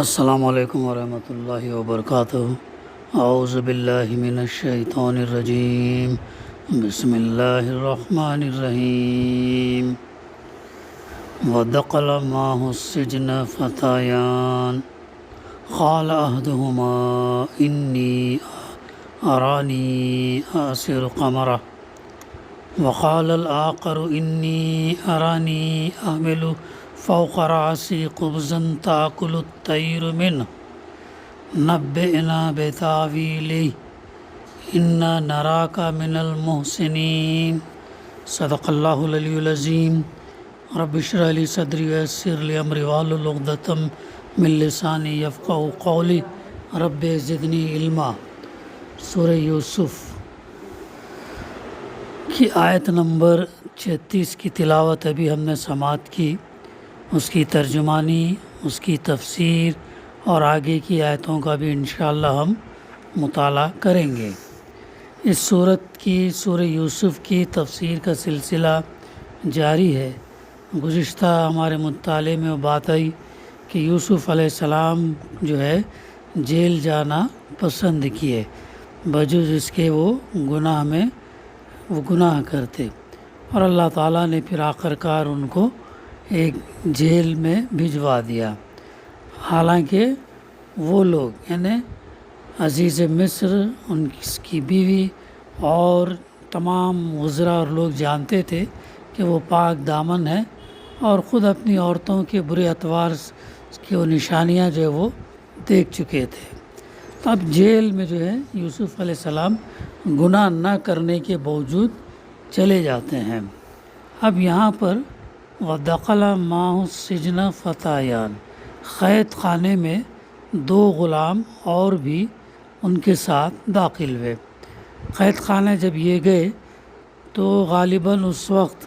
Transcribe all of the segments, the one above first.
السلام علیکم ورحمۃ اللہ وبرکاتہ۔ اعوذ باللہ من الشیطان الرجیم، بسم اللہ الرحمن الرحیم۔ ودخل معه السجن فتیان قال احدهما انی ارانی آصر قمرہ وقال الآخر انی ارانی احمل فوق رأسی خبزا تأکل الطیر منه نبئنا بتأویلہ انا نراک من المحسنین۔ صدق اللہ العلی العظیم۔ رب اشرح لی صدری ویسر لی امری واحلل عقدۃ من لسانی یفقہوا قولی۔ رب زدنی علما۔ سورہ یوسف کی آیت نمبر 36 کی تلاوت ابھی ہم نے سماعت کی، اس کی ترجمانی، اس کی تفسیر اور آگے کی آیتوں کا بھی انشاءاللہ ہم مطالعہ کریں گے۔ اس سورہ یوسف کی تفسیر کا سلسلہ جاری ہے۔ گزشتہ ہمارے مطالعے میں وہ بات آئی کہ یوسف علیہ السلام جو ہے جیل جانا پسند کیے، بجز اس کے وہ گناہ کرتے، اور اللہ تعالیٰ نے پھر آخرکار ان کو ایک جیل میں بھجوا دیا۔ حالانکہ وہ لوگ یعنی عزیز مصر، ان کی بیوی اور تمام وزراء اور لوگ جانتے تھے کہ وہ پاک دامن ہے، اور خود اپنی عورتوں کے برے اطوار کی وہ نشانیاں جو ہے وہ دیکھ چکے تھے۔ اب جیل میں جو ہے یوسف علیہ السلام گناہ نہ کرنے کے باوجود چلے جاتے ہیں۔ اب یہاں پر وَدَخَلَ مَعَهُ السِّجْنَ فَتَیَانِ، قید خانے میں 2 غلام اور بھی ان کے ساتھ داخل ہوئے۔ قید خانے جب یہ گئے تو غالباً اس وقت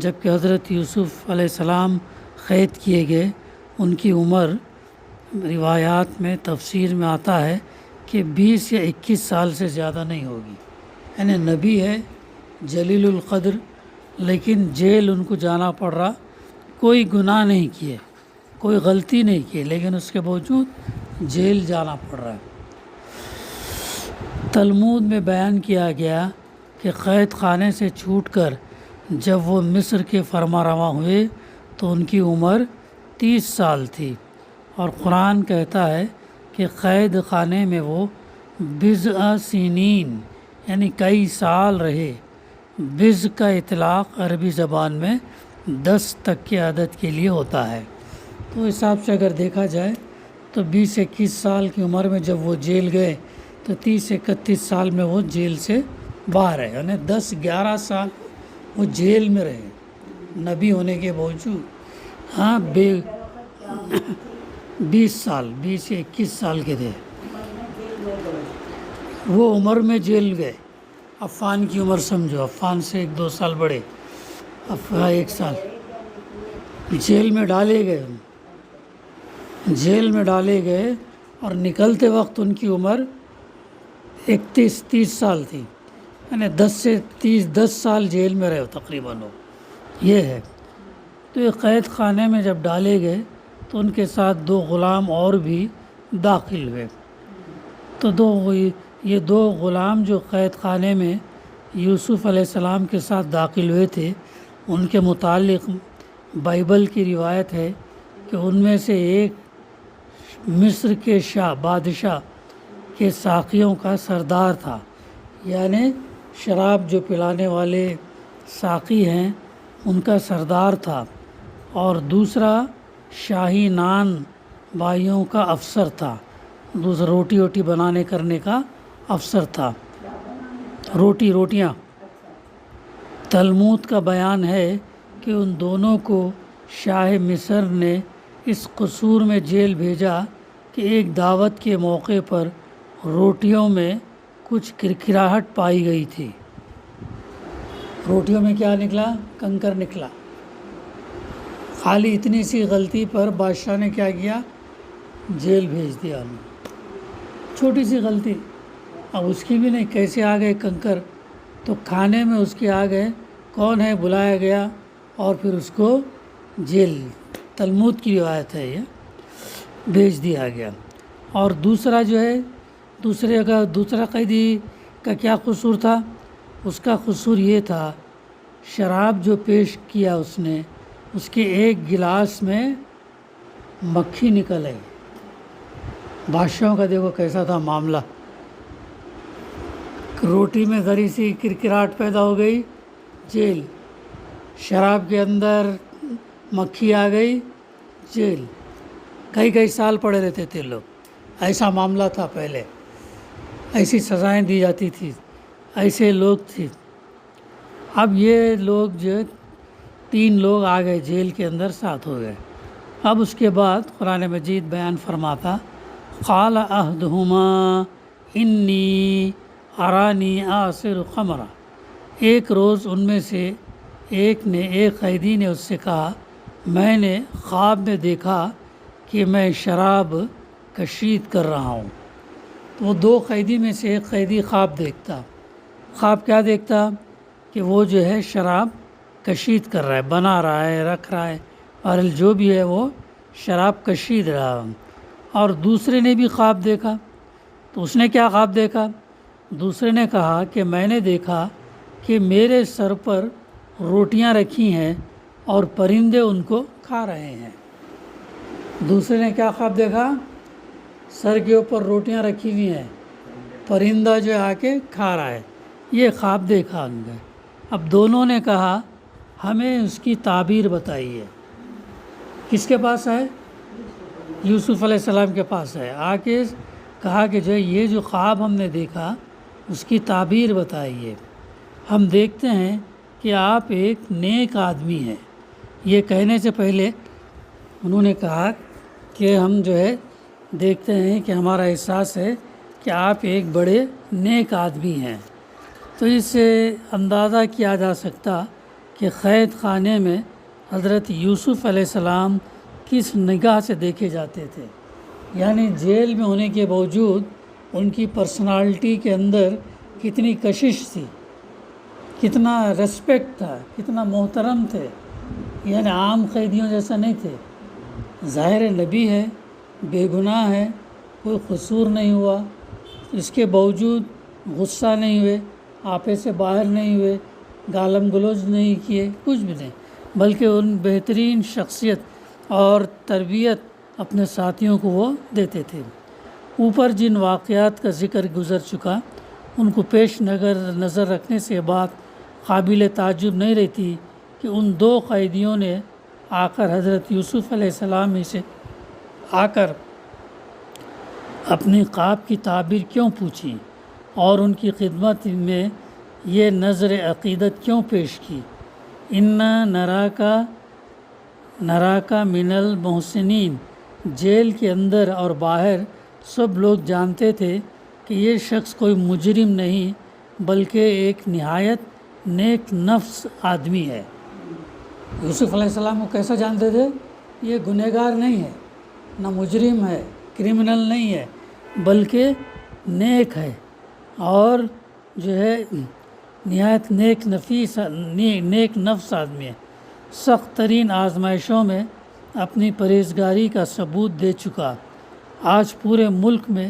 جب کہ حضرت یوسف علیہ السلام قید کیے گئے، ان کی عمر روایات میں تفسیر میں آتا ہے کہ 20 یا 21 سال سے زیادہ نہیں ہوگی، یعنی نبی ہے جلیل القدر، لیکن جیل ان کو جانا پڑ رہا۔ کوئی گناہ نہیں کیے، کوئی غلطی نہیں کی، لیکن اس کے باوجود جیل جانا پڑ رہا ہے۔ تلمود میں بیان کیا گیا کہ قید خانے سے چھوٹ کر جب وہ مصر کے فرما رواں ہوئے تو ان کی عمر 30 سال تھی، اور قرآن کہتا ہے کہ قید خانے میں وہ بضع سنین یعنی کئی سال رہے۔ بضع کا اطلاق عربی زبان میں 10 تک کے عدد کے لیے ہوتا ہے، تو حساب سے اگر دیکھا جائے تو 20-21 سال کی عمر میں جب وہ جیل گئے تو 30-31 سال میں وہ جیل سے باہر ہے، یعنی 10-11 سال وہ جیل میں رہے نبی ہونے کے باوجود۔ ہاں 20 یا 21 سال کے تھے وہ عمر میں جیل گئے۔ عفان کی عمر سمجھو، عفان سے 1-2 سال بڑے، 1 سال جیل میں ڈالے گئے اور نکلتے وقت ان کی عمر 31-30 سال تھی، یعنی 10 سال جیل میں رہے تقریباً وہ، یہ ہے۔ تو یہ قید خانے میں جب ڈالے گئے تو ان کے ساتھ 2 غلام اور بھی داخل ہوئے۔ تو یہ 2 غلام جو قید خانے میں یوسف علیہ السلام کے ساتھ داخل ہوئے تھے، ان کے متعلق بائبل کی روایت ہے کہ ان میں سے ایک مصر کے بادشاہ کے ساقیوں کا سردار تھا، یعنی شراب جو پلانے والے ساقی ہیں ان کا سردار تھا، اور دوسرا شاہی نان بھائیوں کا افسر تھا، دوسرا روٹی بنانے کرنے کا افسر تھا، روٹیاں۔ تلمود کا بیان ہے کہ ان دونوں کو شاہ مصر نے اس قصور میں جیل بھیجا کہ ایک دعوت کے موقع پر روٹیوں میں کچھ کرکراہٹ پائی گئی تھی۔ روٹیوں میں کیا نکلا؟ کنکر نکلا۔ خالی اتنی سی غلطی پر بادشاہ نے کیا کیا؟ جیل بھیج دیا۔ چھوٹی سی غلطی، اب اس کی بھی نہیں، کیسے آ گئے کنکر؟ تو کھانے میں اس کے آ گئے، کون ہے؟ بلایا گیا اور پھر اس کو جیل۔ تلمود کی روایت ہے یہ۔ بھیج دیا گیا۔ اور دوسرا جو ہے دوسرا قیدی کا کیا قصور تھا؟ اس کا قصور یہ تھا، شراب جو پیش کیا اس نے، اس کے ایک گلاس میں مکھی نکل آئی۔ بادشاہوں کا دیکھو کیسا تھا معاملہ، روٹی میں ذری سی کرکراہٹ پیدا ہو گئی، جیل، شراب کے اندر مکھی آ گئی، جیل، کئی سال پڑے رہتے تھے لوگ۔ ایسا معاملہ تھا پہلے، ایسی سزائیں دی جاتی تھی، ایسے لوگ تھے۔ اب یہ لوگ جو 3 لوگ آ گئے جیل کے اندر، 7 ہو گئے۔ اب اس کے بعد قرآن مجید بیان فرماتا، قال احدہما انی ارانی آصر خمرہ۔ ایک روز ان میں سے ایک قیدی نے اس سے کہا، میں نے خواب میں دیکھا کہ میں شراب کشید کر رہا ہوں۔ تو وہ 2 قیدی میں سے ایک قیدی خواب دیکھتا۔ خواب کیا دیکھتا؟ کہ وہ جو ہے شراب کشید کر رہا ہے، بنا رہا ہے، رکھ رہا ہے، اور جو بھی ہے وہ شراب کشید رہا۔ اور دوسرے نے بھی خواب دیکھا، تو اس نے کیا خواب دیکھا؟ دوسرے نے کہا کہ میں نے دیکھا کہ میرے سر پر روٹیاں رکھی ہیں اور پرندے ان کو کھا رہے ہیں۔ دوسرے نے کیا خواب دیکھا؟ سر کے اوپر روٹیاں رکھی ہوئی ہیں، پرندہ جو آ کے کھا رہا ہے، یہ خواب دیکھا ان نے۔ اب دونوں نے کہا ہمیں اس کی تعبیر بتائیے۔ کس کے پاس ہے؟ یوسف علیہ السلام کے پاس ہے۔ آ کے کہا کہ یہ جو خواب ہم نے دیکھا اس کی تعبیر بتائیے۔ ہم دیکھتے ہیں کہ آپ ایک نیک آدمی ہیں۔ یہ کہنے سے پہلے انہوں نے کہا کہ ہم جو ہے دیکھتے ہیں کہ ہمارا احساس ہے کہ آپ ایک بڑے نیک آدمی ہیں۔ تو اس سے اندازہ کیا جا سکتا کہ قید خانے میں حضرت یوسف علیہ السلام کس نگاہ سے دیکھے جاتے تھے، یعنی جیل میں ہونے کے باوجود ان کی پرسنالٹی کے اندر کتنی کشش تھی، کتنا ریسپیکٹ تھا، کتنا محترم تھے، یعنی عام قیدیوں جیسا نہیں تھے۔ ظاہر نبی ہے، بے گناہ ہے، کوئی قصور نہیں ہوا، اس کے باوجود غصہ نہیں ہوئے، آپے سے باہر نہیں ہوئے، گالم گلوچ نہیں کیے، کچھ بھی نہیں، بلکہ ان بہترین شخصیت اور تربیت اپنے ساتھیوں کو وہ دیتے تھے۔ اوپر جن واقعات کا ذکر گزر چکا ان کو پیش نظر رکھنے سے بات قابل تعجب نہیں رہتی کہ ان 2 قیدیوں نے آ کر حضرت یوسف علیہ السلام ہی سے آ کر اپنی خواب کی تعبیر کیوں پوچھی اور ان کی خدمت میں یہ نظر عقیدت کیوں پیش کی۔ انا نراکا من المحسنین۔ جیل کے اندر اور باہر سب لوگ جانتے تھے کہ یہ شخص کوئی مجرم نہیں بلکہ ایک نہایت نیک نفس آدمی ہے۔ یوسف علیہ السلام کو کیسا جانتے تھے؟ یہ گنہگار نہیں ہے، نہ مجرم ہے، کرمنل نہیں ہے، بلکہ نیک ہے، اور جو ہے نہایت نیک نفس آدمی ہے۔ سخت ترین آزمائشوں میں اپنی پرہیزگاری کا ثبوت دے چکا۔ آج پورے ملک میں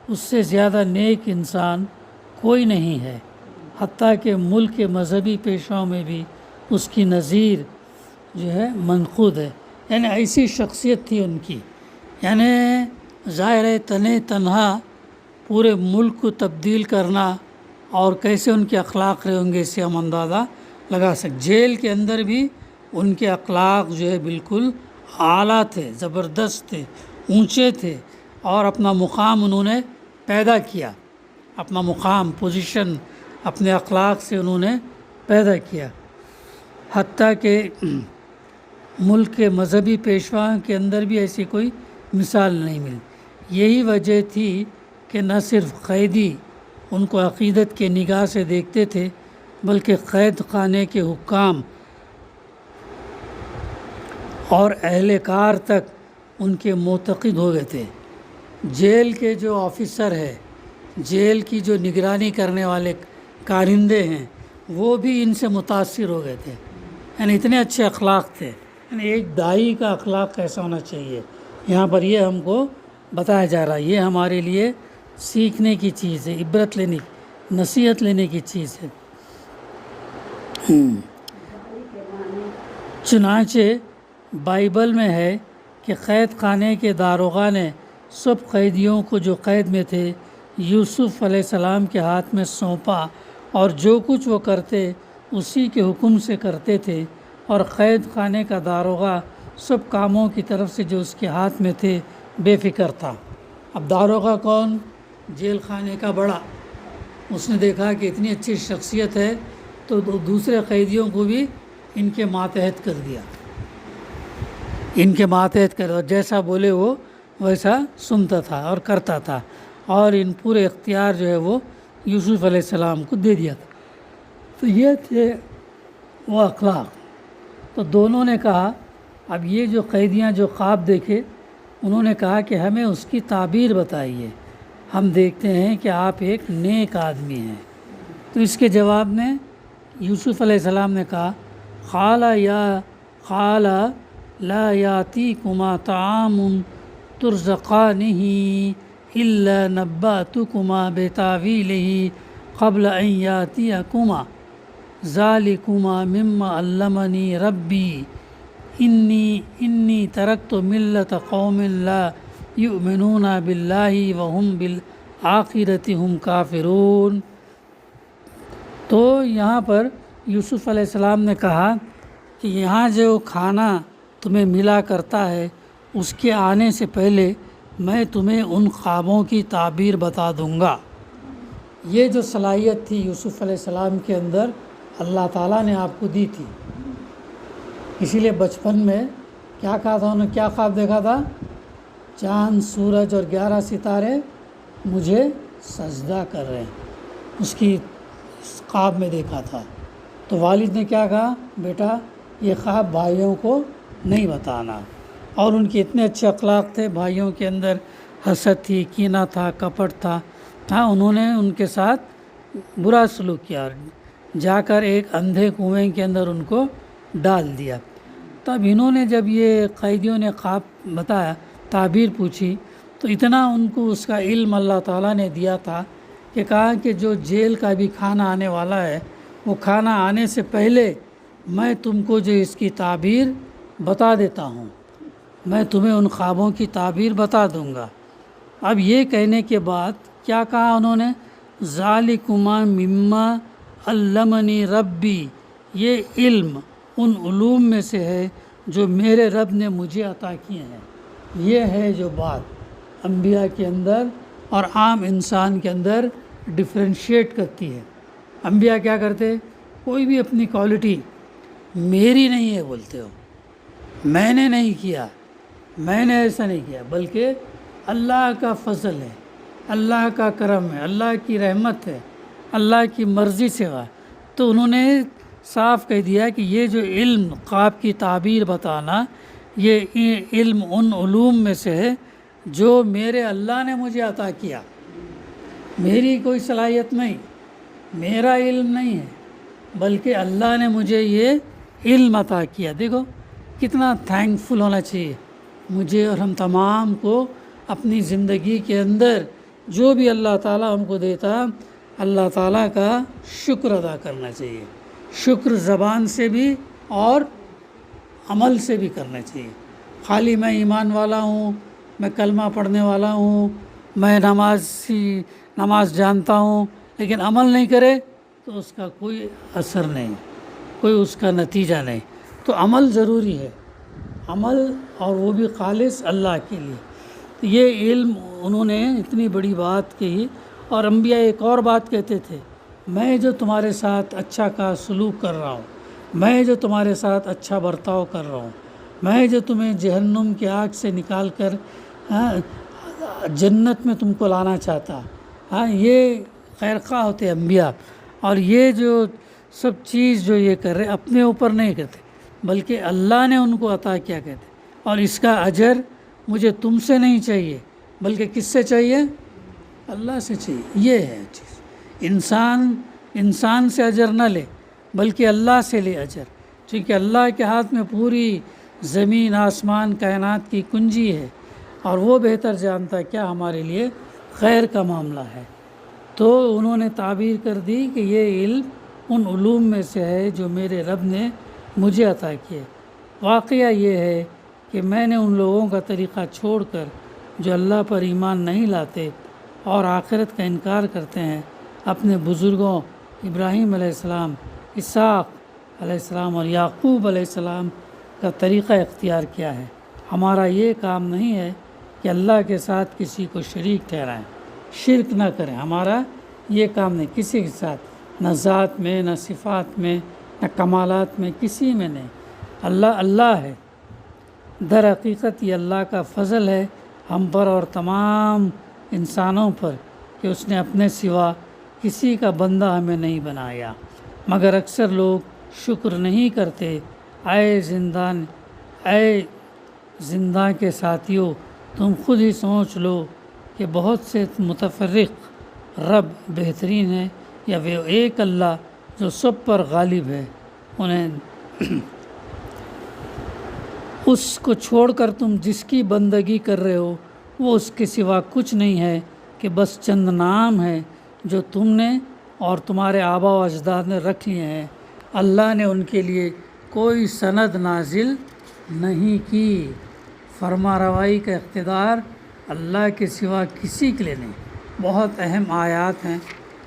اس سے زیادہ نیک انسان کوئی نہیں ہے، حتیٰ کہ ملک کے مذہبی پیشوں میں بھی اس کی نظیر جو ہے منقود ہے۔ یعنی ایسی شخصیت تھی ان کی، یعنی ظاہر ہے تنہا پورے ملک کو تبدیل کرنا، اور کیسے ان کے اخلاق رہے ہوں گے اس سے ہم اندازہ لگا سکتے۔ جیل کے اندر بھی ان کے اخلاق جو ہے بالکل اعلیٰ تھے، زبردست تھے، اونچے تھے، اور اپنا مقام انہوں نے پیدا کیا، اپنا مقام، پوزیشن اپنے اخلاق سے انہوں نے پیدا کیا، حتیٰ کہ ملک کے مذہبی پیشواؤں کے اندر بھی ایسی کوئی مثال نہیں ملی۔ یہی وجہ تھی کہ نہ صرف قیدی ان کو عقیدت کے نگاہ سے دیکھتے تھے بلکہ قید خانے کے حکام اور اہلکار تک ان کے معتقد ہو گئے تھے۔ جیل کے جو آفیسر ہے، جیل کی جو نگرانی کرنے والے کارندے ہیں، وہ بھی ان سے متاثر ہو گئے تھے، یعنی اتنے اچھے اخلاق تھے۔ یعنی ایک داعی کا اخلاق کیسا ہونا چاہیے، یہاں پر یہ ہم کو بتایا جا رہا ہے، یہ ہمارے لیے سیکھنے کی چیز ہے، عبرت لینے کی، نصیحت لینے کی چیز ہے۔ چنانچہ بائبل میں ہے کہ قید خانے کے داروغہ نے سب قیدیوں کو جو قید میں تھے یوسف علیہ السلام کے ہاتھ میں سونپا، اور جو کچھ وہ کرتے اسی کے حکم سے کرتے تھے، اور قید خانے کا داروغہ سب کاموں کی طرف سے جو اس کے ہاتھ میں تھے بے فکر تھا۔ اب داروغہ کون؟ جیل خانے کا بڑا۔ اس نے دیکھا کہ اتنی اچھی شخصیت ہے تو دوسرے قیدیوں کو بھی ان کے ماتحت کر دیا، ان کے ماتحت کر، اور جیسا بولے وہ ویسا سنتا تھا اور کرتا تھا، اور ان پورے اختیار جو ہے وہ یوسف علیہ السلام کو دے دیا تھا۔ تو یہ تھے وہ اخلاق۔ تو دونوں نے کہا، اب یہ جو قیدیاں جو خواب دیکھے انہوں نے کہا کہ ہمیں اس کی تعبیر بتائیے، ہم دیکھتے ہیں کہ آپ ایک نیک آدمی ہیں۔ تو اس کے جواب میں یوسف علیہ السلام نے کہا، قال لا یاتیکما طعام ترزقانہ الا نبأتکما بتاویلہ قبل ان یاتیکما ذالکما مما علمنی ربی انی ترکت ملت قوم لا یؤمنون باللہ وہم بالآخرۃ ہم کافرون۔ تو یہاں پر یوسف علیہ السلام نے کہا کہ یہاں جو کھانا تمہیں ملا کرتا ہے اس کے آنے سے پہلے میں تمہیں ان خوابوں کی تعبیر بتا دوں گا۔ یہ جو صلاحیت تھی یوسف علیہ السلام کے اندر اللہ تعالیٰ نے آپ کو دی تھی، اسی لیے بچپن میں کیا کہا تھا انہوں نے، کیا خواب دیکھا تھا؟ چاند، سورج اور 11 ستارے مجھے سجدہ کر رہے ہیں، اس کی خواب میں دیکھا تھا۔ تو والد نے کیا کہا، بیٹا یہ خواب بھائیوں کو نہیں بتانا، اور ان کے اتنے اچھے اخلاق تھے، بھائیوں کے اندر حسد تھی، کینہ تھا، کپٹ تھا، انہوں نے ان کے ساتھ برا سلوک کیا، جا کر ایک اندھے کنویں کے اندر ان کو ڈال دیا۔ تب انہوں نے جب یہ قیدیوں نے خواب بتایا، تعبیر پوچھی، تو اتنا ان کو اس کا علم اللہ تعالیٰ نے دیا تھا کہ کہا کہ جو جیل کا بھی کھانا آنے والا ہے وہ کھانا آنے سے پہلے میں تم کو جو اس کی تعبیر بتا دیتا ہوں، میں تمہیں ان خوابوں کی تعبیر بتا دوں گا۔ اب یہ کہنے کے بعد کیا کہا انہوں نے، ذالکما مما علمنی ربی، یہ علم ان علوم میں سے ہے جو میرے رب نے مجھے عطا کیے ہیں۔ یہ ہے جو بات انبیاء کے اندر اور عام انسان کے اندر ڈفرینشیٹ کرتی ہے۔ انبیاء کیا کرتے، کوئی بھی اپنی کوالٹی میری نہیں ہے بولتے ہو، میں نے نہیں کیا، میں نے ایسا نہیں کیا، بلکہ اللہ کا فضل ہے، اللہ کا کرم ہے، اللہ کی رحمت ہے، اللہ کی مرضی سے ہوا۔ تو انہوں نے صاف کہہ دیا کہ یہ جو علم خواب کی تعبیر بتانا، یہ علم ان علوم میں سے ہے جو میرے اللہ نے مجھے عطا کیا، میری کوئی صلاحیت نہیں، میرا علم نہیں ہے، بلکہ اللہ نے مجھے یہ علم عطا کیا۔ دیکھو کتنا تھینکفل ہونا چاہیے مجھے اور ہم تمام کو، اپنی زندگی کے اندر جو بھی اللہ تعالیٰ ہم کو دیتا، اللہ تعالیٰ کا شکر ادا کرنا چاہیے، شکر زبان سے بھی اور عمل سے بھی کرنا چاہیے۔ خالی میں ایمان والا ہوں، میں کلمہ پڑھنے والا ہوں، میں نماز جانتا ہوں، لیکن عمل نہیں کرے تو اس کا کوئی اثر نہیں، کوئی اس کا نتیجہ نہیں۔ تو عمل ضروری ہے، عمل، اور وہ بھی خالص اللہ کے لیے۔ تو یہ علم انہوں نے اتنی بڑی بات کہی۔ اور انبیاء ایک اور بات کہتے تھے، میں جو تمہارے ساتھ اچھا کا سلوک کر رہا ہوں، میں جو تمہارے ساتھ اچھا برتاؤ کر رہا ہوں، میں جو تمہیں جہنم کی آگ سے نکال کر جنت میں تم کو لانا چاہتا، یہ خیرخواہ ہوتے انبیاء۔ اور یہ جو سب چیز جو یہ کر رہے اپنے اوپر نہیں کرتے، بلکہ اللہ نے ان کو عطا کیا کہتے، اور اس کا اجر مجھے تم سے نہیں چاہیے بلکہ کس سے چاہیے، اللہ سے چاہیے۔ یہ ہے چیز، انسان سے اجر نہ لے بلکہ اللہ سے لے اجر، کیونکہ اللہ کے ہاتھ میں پوری زمین آسمان کائنات کی کنجی ہے۔ اور وہ بہتر جانتا ہے کیا ہمارے لیے خیر کا معاملہ ہے۔ تو انہوں نے تعبیر کر دی کہ یہ علم ان علوم میں سے ہے جو میرے رب نے مجھے عطا کیے۔ واقعہ یہ ہے کہ میں نے ان لوگوں کا طریقہ چھوڑ کر جو اللہ پر ایمان نہیں لاتے اور آخرت کا انکار کرتے ہیں، اپنے بزرگوں ابراہیم علیہ السلام، اسحاق علیہ السلام اور یعقوب علیہ السلام کا طریقہ اختیار کیا ہے۔ ہمارا یہ کام نہیں ہے کہ اللہ کے ساتھ کسی کو شریک ٹھہرائیں، شرک نہ کریں۔ ہمارا یہ کام نہیں کسی کے ساتھ، نہ ذات میں، نہ صفات میں، نہ کمالات میں، کسی میں نہیں۔ اللہ اللہ ہے۔ در حقیقت یہ اللہ کا فضل ہے ہم پر اور تمام انسانوں پر کہ اس نے اپنے سوا کسی کا بندہ ہمیں نہیں بنایا، مگر اکثر لوگ شکر نہیں کرتے۔ اے زنداں کے ساتھیوں، تم خود ہی سوچ لو کہ بہت سے متفرق رب بہترین ہے یا وہ ایک اللہ جو سب پر غالب ہے؟ انہیں اس کو چھوڑ کر تم جس کی بندگی کر رہے ہو وہ اس کے سوا کچھ نہیں ہے کہ بس چند نام ہے جو تم نے اور تمہارے آبا و اجداد نے رکھ لیے ہیں۔ اللہ نے ان کے لیے کوئی سند نازل نہیں کی۔ فرما روائی کا اقتدار اللہ کے سوا کسی کے لیے نہیں۔ بہت اہم آیات ہیں۔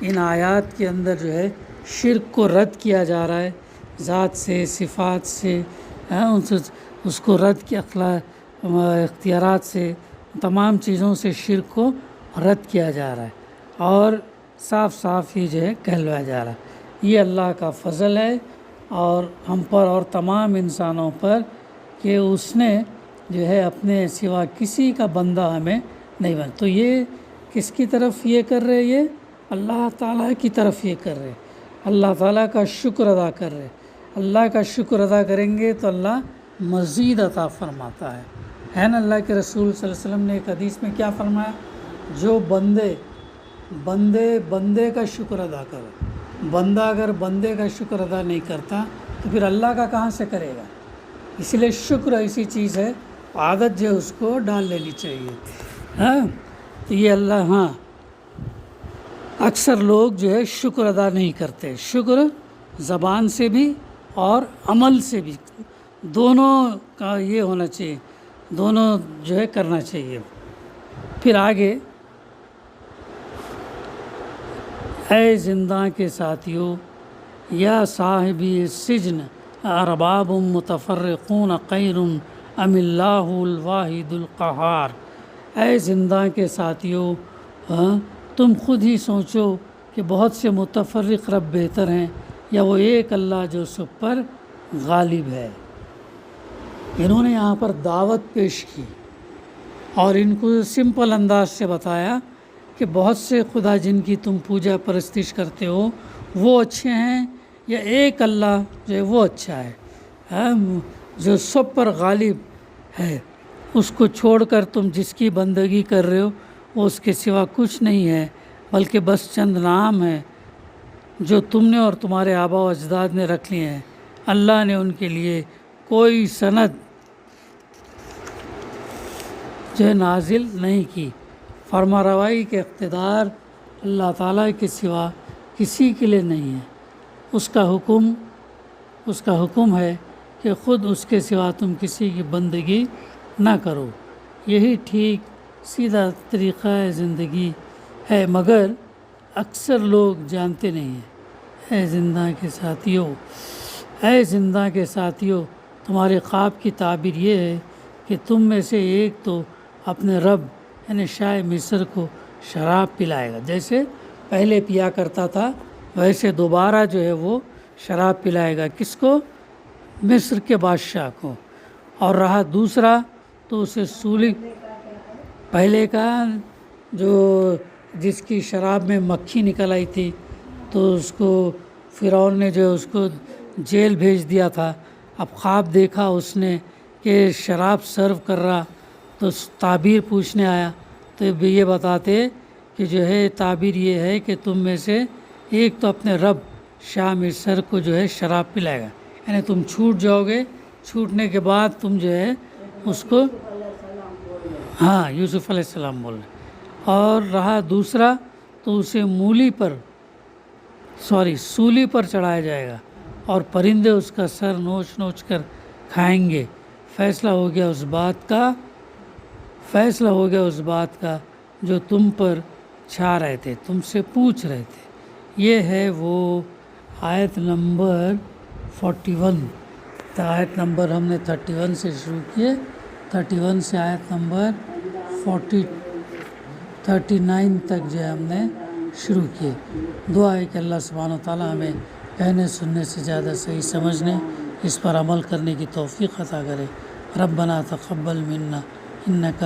ان آیات کے اندر جو ہے شرک کو رد کیا جا رہا ہے، ذات سے، صفات سے، اس کو رد کیا، اختیارات سے، تمام چیزوں سے شرک کو رد کیا جا رہا ہے اور صاف صاف یہ جو ہے کہلوایا جا رہا ہے۔ یہ اللہ کا فضل ہے اور ہم پر اور تمام انسانوں پر کہ اس نے جو ہے اپنے سوا کسی کا بندہ ہمیں نہیں بنا۔ تو یہ کس کی طرف یہ کر رہے؟ یہ اللہ تعالیٰ کی طرف یہ کر رہے، اللہ تعالیٰ کا شکر ادا کر رہے۔ اللہ کا شکر ادا کریں گے تو اللہ مزید عطا فرماتا ہے نا۔ اللہ کے رسول صلی اللہ علیہ وسلم نے ایک حدیث میں کیا فرمایا؟ جو بندے کا شکر ادا کرے، بندہ اگر بندے کا شکر ادا نہیں کرتا تو پھر اللہ کا کہاں سے کرے گا؟ اس لیے شکر ایسی چیز ہے، عادت جو اس کو ڈال لینی چاہیے۔ ہاں تو یہ اللہ، ہاں اکثر لوگ جو ہے شکر ادا نہیں کرتے۔ شکر زبان سے بھی اور عمل سے بھی، دونوں کا یہ ہونا چاہیے، دونوں جو ہے کرنا چاہیے۔ پھر آگے، اے زنداں کے ساتھیوں، یا صاحبی سجن ارباب متفرقون خیر ام اللہ الواحد القہار۔ اے زنداں کے ساتھیوں، تم خود ہی سوچو کہ بہت سے متفرق رب بہتر ہیں یا وہ ایک اللہ جو سب پر غالب ہے۔ انہوں نے یہاں پر دعوت پیش کی اور ان کو سمپل انداز سے بتایا کہ بہت سے خدا جن کی تم پوجا پرستش کرتے ہو وہ اچھے ہیں یا ایک اللہ جو ہے وہ اچھا ہے، جو سب پر غالب ہے۔ اس کو چھوڑ کر تم جس کی بندگی کر رہے ہو وہ اس کے سوا کچھ نہیں ہے بلکہ بس چند نام ہے جو تم نے اور تمہارے آبا و اجداد نے رکھ لیے ہیں۔ اللہ نے ان کے لیے کوئی سند جو نازل نہیں کی۔ فرما روائی کے اقتدار اللہ تعالیٰ کے سوا کسی کے لیے نہیں ہے۔ اس کا حکم ہے کہ خود اس کے سوا تم کسی کی بندگی نہ کرو۔ یہی ٹھیک سیدھا طریقہ زندگی ہے، مگر اکثر لوگ جانتے نہیں ہیں۔ اے زندہ کے ساتھیوں، اے زندہ کے ساتھیوں، تمہارے خواب کی تعبیر یہ ہے کہ تم میں سے ایک تو اپنے رب یعنی شاہ مصر کو شراب پلائے گا، جیسے پہلے پیا کرتا تھا ویسے دوبارہ جو ہے وہ شراب پلائے گا۔ کس کو؟ مصر کے بادشاہ کو۔ اور رہا دوسرا تو اسے سولی، پہلے کا جو جس کی شراب میں مکھی نکل آئی تھی تو اس کو فرعون نے جو اس کو جیل بھیج دیا تھا۔ اب خواب دیکھا اس نے کہ شراب سرو کر رہا تو تعبیر پوچھنے آیا تو یہ بتاتے کہ جو ہے تعبیر یہ ہے کہ تم میں سے ایک تو اپنے رب شاہ مصر کو جو ہے شراب پلائے گا، یعنی تم چھوٹ جاؤ گے، چھوٹنے کے بعد تم جو ہے اس کو ہاں یوسف علیہ السلام بول رہے ہیں۔ اور رہا دوسرا تو اسے سولی پر چڑھایا جائے گا اور پرندے اس کا سر نوچ نوچ کر کھائیں گے۔ فیصلہ ہو گیا اس بات کا جو تم پر چھا رہے تھے، تم سے پوچھ رہے تھے۔ یہ ہے وہ آیت نمبر 41۔ تو آیت نمبر ہم نے 31 سے شروع کیے، 31 سے آیت نمبر 39 تک جو ہے ہم نے شروع کیے۔ دعا ہے کہ اللہ سبحانہ و تعالیٰ ہمیں کہنے سننے سے زیادہ صحیح سمجھنے، اس پر عمل کرنے کی توفیق عطا کرے۔ ربنا تقبل منا انک